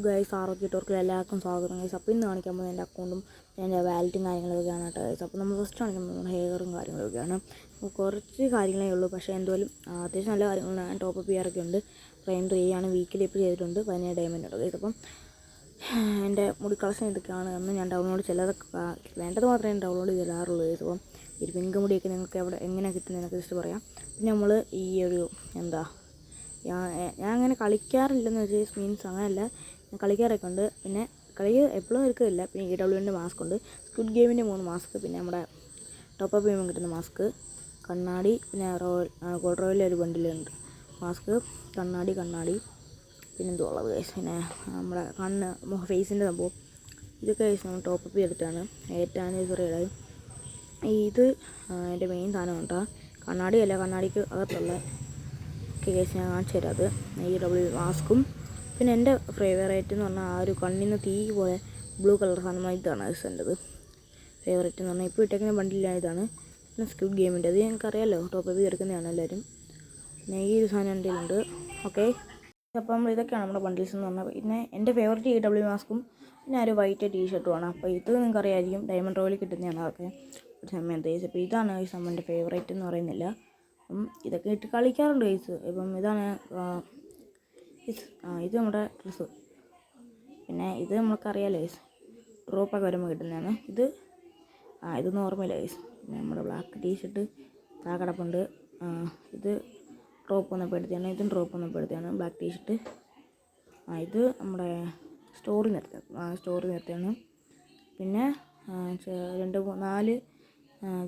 Guys, ആറൊക്കെ ഇട്ടവർക്ക് എല്ലാവർക്കും സ്വാഗതം guys. അപ്പോൾ ഇന്ന് കാണിക്കാൻ പോകുന്നത് എൻ്റെ അക്കൗണ്ടും എൻ്റെ വാലറ്റും കാര്യങ്ങളൊക്കെയാണ് കേട്ടോ ഗൈസ്. അപ്പോൾ നമ്മൾ ഫസ്റ്റ് കാണിക്കാൻ പോകുന്നത് ഹെയറും കാര്യങ്ങളൊക്കെയാണ്. കുറച്ച് കാര്യങ്ങളേ ഉള്ളൂ, പക്ഷേ എന്തായാലും അത്യാവശ്യം നല്ല കാര്യങ്ങളാണ്. ടോപ്പ് ചെയ്യാറൊക്കെ ഉണ്ട്. ട്രെയിൻ 3 ആണ്, വീക്കിലി ഇപ്പോൾ ചെയ്തിട്ടുണ്ട്. 17 ഡയമണ്ട് ഉണ്ട് ഗൈസ്. അപ്പം എൻ്റെ മുടി കളക്ഷൻ ഇതൊക്കെയാണ് എന്ന് ഞാൻ ഡൗൺലോഡ് ചിലതൊക്കെ വേണ്ടത് മാത്രമേ ഡൗൺലോഡ് ചെയ്യാറുള്ളൂ ഗൈസ്. അപ്പം ഈ പിങ്ക് മുടിയൊക്കെ നിങ്ങൾക്ക് എവിടെ എങ്ങനെ കിട്ടുന്നതെന്നൊക്കെ ജസ്റ്റ് പറയാം. പിന്നെ നമ്മൾ ഈ ഒരു ഞാൻ അങ്ങനെ കളിക്കാറില്ലെന്ന് വെച്ചാൽ മീൻസ് അങ്ങനെയല്ല, ഞാൻ കളിക്കാറൊക്കെ ഉണ്ട്. പിന്നെ കളി എപ്പോഴും എടുക്കില്ല. പിന്നെ EWൻ്റെ മാസ്ക് ഉണ്ട്, സ്ക്വിഡ് ഗെയിമിൻ്റെ 3 മാസ്ക്, പിന്നെ നമ്മുടെ ടോപ്പ് അപ്പ് ചെയ്യുമ്പോൾ കിട്ടുന്ന മാസ്ക്, കണ്ണാടി, പിന്നെ ഗോൾഡ് റോയിലെ ഒരു ബണ്ടിലുണ്ട് മാസ്ക്, കണ്ണാടി പിന്നെ എന്തുള്ളത് കേസ്, പിന്നെ നമ്മുടെ ഫേസിൻ്റെ സംഭവം. ഇതൊക്കെ കേസ് നമ്മൾ ടോപ്പ് അപ്പ് ചെയ്തിട്ടാണ്. 8 ആനിവേഴ്സറിയുടെ ഇത് എൻ്റെ മെയിൻ സാധനം കേട്ടോ. കണ്ണാടിയല്ല, കണ്ണാടിക്ക് അകത്തുള്ള കേസ് ഞാൻ കാണിച്ചു തരാം. അത് EW മാസ്കും, പിന്നെ എൻ്റെ ഫേവറേറ്റ് എന്ന് പറഞ്ഞാൽ ആ ഒരു കണ്ണിന്ന് തീ പോലെ ബ്ലൂ കളർ സാധനം, ഇതാണ് എൻ്റെത് ഫേവറേറ്റ് എന്ന് പറഞ്ഞാൽ. ഇപ്പോൾ ഇട്ടേക്കുന്ന ബണ്ടില്ല ഇതാണ്. പിന്നെ സ്ക്വിഡ് ഗെയിമിൻ്റെ അത് ഞങ്ങൾക്കറിയാമല്ലോ, ടോപ്പ് അപ്പ് എടുക്കുന്നതാണ് എല്ലാവരും. പിന്നെ ഈ ഒരു സാധനം എൻ്റെ ഉണ്ട്. ഓക്കെ, അപ്പം ഇതൊക്കെയാണ് നമ്മുടെ ബണ്ടിൽസ് എന്ന് പറഞ്ഞാൽ. പിന്നെ എൻ്റെ ഫേവറേറ്റ് EW മാസ്കും പിന്നെ ഒരു വൈറ്റ് ടീഷർട്ടുമാണ്. അപ്പോൾ ഇത് നിങ്ങൾക്ക് അറിയാമായിരിക്കും, ഡയമണ്ട് റോയിൽ കിട്ടുന്നതാണ് അതൊക്കെ ഒരു സമയത്ത് ഗൈസ്. അപ്പോൾ ഇതാണ് ഗൈസ് നമ്മുടെ ഫേവറേറ്റ് എന്ന് പറയുന്നില്ല. അപ്പം ഇതൊക്കെ ഇട്ട് കളിക്കാറുണ്ട് ഗൈസ്. ഇപ്പം ഇതാണ് ഇത് നമ്മുടെ ഡ്രസ്സ്. പിന്നെ ഇത് നമുക്കറിയാമല്ലോ ഗൈസ്, ഡ്രോപ്പൊക്കെ വരുമ്പോൾ കിട്ടുന്നതാണ്. ഇത് നോർമൽ ഗൈസ്. പിന്നെ നമ്മുടെ ബ്ലാക്ക് ടീഷർട്ട് കിടപ്പുണ്ട്. ഇത് ഡ്രോപ്പ് വന്നപ്പോൾ എടുത്തതാണ്. ഇതും ഡ്രോപ്പ് വന്നപ്പോൾ എടുത്തതാണ് ബ്ലാക്ക് ടീഷർട്ട്. ഇത് നമ്മുടെ സ്റ്റോറി നിർത്തിയാണ്. പിന്നെ 4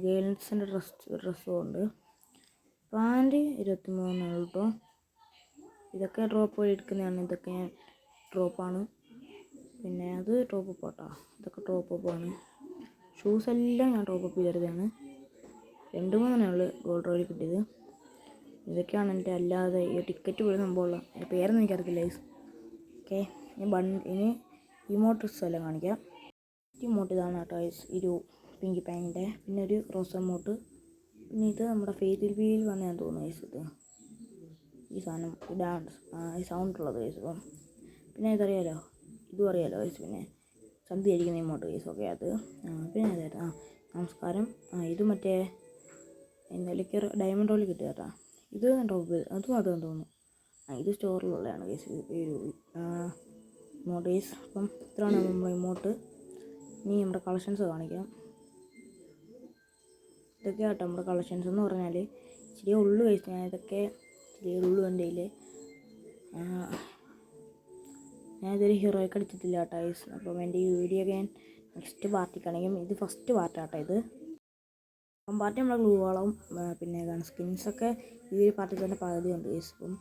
ഗേൾസിൻ്റെ ഡ്രസ്സും ഉണ്ട്. പാൻറ് 23 കേട്ടോ. ഇതൊക്കെ ഡ്രോപ്പ് വഴി എടുക്കുന്നതാണ്. ഇതൊക്കെ ഞാൻ ഡ്രോപ്പാണ്. പിന്നെ അത് ടോപ്പ് പോട്ടോ, ഇതൊക്കെ ടോപ്പ് അപ്പാണ്. ഷൂസ് എല്ലാം ഞാൻ ടോപ്പ് അപ്പ് ചെയ്തതാണ്. 2-3 ഉള്ളു ഗോൾഡ് റോയിൽ കിട്ടിയത്. ഇതൊക്കെയാണ് എൻ്റെ. അല്ലാതെ ഈ ടിക്കറ്റ് പോലും സംഭവമുള്ള എൻ്റെ പേരൊന്നും എനിക്കറിയത്തില്ല ഗൈസ്. ഓക്കെ, ഇനി ഇമോട്ടസ് എല്ലാം കാണിക്കാം. ഇമോട്ട് ഇതാണ് കേട്ടോ ഗൈസ്, ഒരു പിങ്കി പാങ്ങിൻ്റെ. പിന്നെ ഒരു റോസ് ഇമോട്ട്. പിന്നെ ഇത് നമ്മുടെ ഫേസിൽ വീൽ വന്നതെന്ന് തോന്നുന്നു ഗൈസ്. ഈ സാധനം ഇതാണ് ഈ സൗണ്ട് ഉള്ളത് ഗൈസ്. അപ്പം പിന്നെ ഇതറിയാലോ, ഇതും അറിയാലോ ഗൈസ്. പിന്നെ സന്ധി അടിക്കുന്ന ഇമോട്ട് ഗൈസ്. ഓക്കെ, അത് പിന്നെ അതായിരുന്നു. നമസ്കാരം. ഇത് മറ്റേ എന്തെങ്കിലും ഡയമണ്ട് റോളിൽ കിട്ടുക കേട്ടോ. ഇത് ടോപ്പ് അതും തോന്നുന്നു. ഇത് സ്റ്റോറിലുള്ളതാണ് ഗൈസ് ഈ ഒരു ഇമോട്ട് ഗൈസ്. അപ്പം ഇത്രയാണ് നമ്മുടെ ഇമോട്ട്. ഇനി നമ്മുടെ കളക്ഷൻസ് കാണിക്കാം. ഇതൊക്കെ കേട്ടോ നമ്മുടെ കളക്ഷൻസ് എന്ന് പറഞ്ഞാൽ. ഇച്ചിരി ഉള്ളു ഗൈസ്, ഞാൻ ഇതൊക്കെ ഇച്ചിരി ഉള്ളു എൻ്റെ കയ്യിൽ. ഞാനിതൊരു ഹീറോയ്ക്ക് അടിച്ചിട്ടില്ല കേട്ടോ ഗൈസ്. അപ്പം എൻ്റെ ഈ വീഡിയോ ഒക്കെ ഞാൻ നെക്സ്റ്റ് പാർട്ടിക്കാണെങ്കിൽ, ഇത് ഫസ്റ്റ് പാർട്ടാട്ടോ. ഇത് പാർട്ടി നമ്മുടെ ഗ്ലൂ വാളും പിന്നെ ഇതാണ് സ്കിൻസൊക്കെ ഈ ഒരു പാർട്ടിൽ തന്നെ പകുതി ഉണ്ട് ഗൈസ്. അപ്പം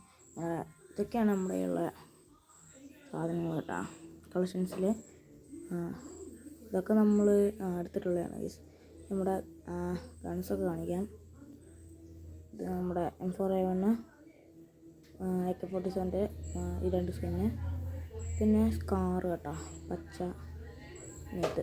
ഇതൊക്കെയാണ് നമ്മുടെ ഉള്ള സാധനങ്ങൾ കേട്ടോ കളക്ഷൻസിൽ. ഇതൊക്കെ നമ്മൾ എടുത്തിട്ടുള്ളതാണ് ഗൈസ്. നമ്മുടെ ഗൺസൊക്കെ കാണിക്കാം. ഇത് നമ്മുടെ M4A1, AK-47 ഈ 2 സ്കിന്ന്. പിന്നെ സ്കാർ കേട്ടോ, പച്ച. ഇത്